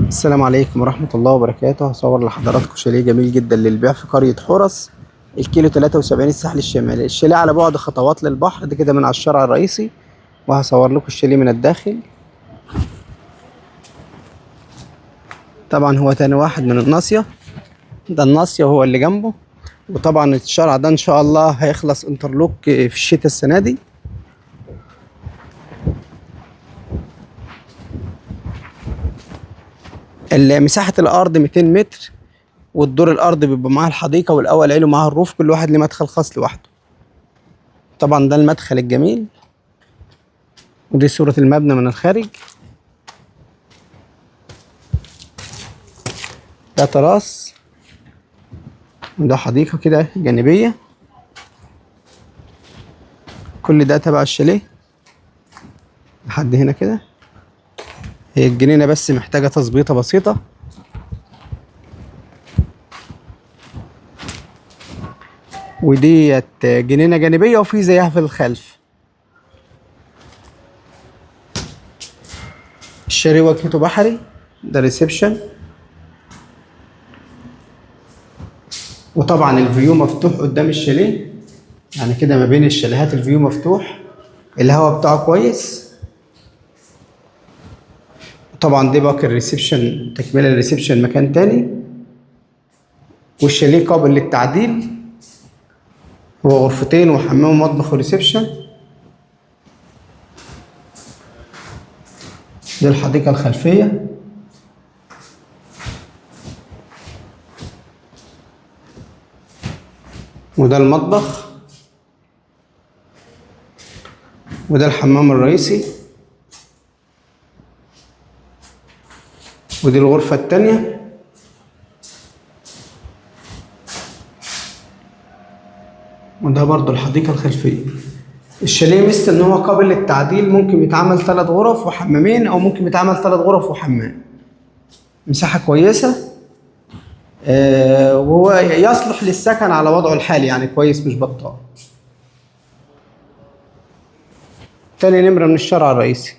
السلام عليكم ورحمة الله وبركاته. هصور لحضراتكم شاليه جميل جدا للبيع في قرية حورس، الكيلو 73 الساحل الشمالي. الشاليه على بعد خطوات للبحر ده كده من على الشارع الرئيسي، وهصور لكم الشاليه من الداخل. طبعا هو تاني واحد من الناصية، ده الناصية وهو اللي جنبه. وطبعا الشارع ده ان شاء الله هيخلص انترلوك في الشتاء السنة دي. مساحة الأرض 200 متر، والدور الأرض بيبقى معاه الحديقة، والأول علو معاه الروف، كل واحد ليه مدخل خاص لوحده. طبعا ده المدخل الجميل، ودي صورة المبنى من الخارج. ده تراس، وده حديقة كده جانبية. كل ده تبع الشاليه لحد هنا كده. هي الجنينة بس محتاجة تظبيطة بسيطة. وديت جنينة جانبية وفي زيها في الخلف. الشاليه واجهته بحري، ده ريسبشن. وطبعا الفيو مفتوح قدام الشاليه، يعني كده ما بين الشاليهات الفيو مفتوح، الهواء بتاعه كويس. طبعا دي باقي الريسبشن، تكملة الريسبشن مكان تاني. والشاليه قابل للتعديل، هو غرفتين وحمام ومطبخ وريسبشن. دي الحديقة الخلفية. وده المطبخ، وده الحمام الرئيسي، ودي الغرفة التانية. وده برضو الحديقة الخلفية. الشاليه ميزته ان هو قابل للتعديل، ممكن يتعمل 3 غرف وحمامين، او ممكن يتعمل 3 غرف وحمام. مساحة كويسة، وهو يصلح للسكن على وضعه الحالي، يعني كويس مش بطال. تاني نمرة من الشارع الرئيسي.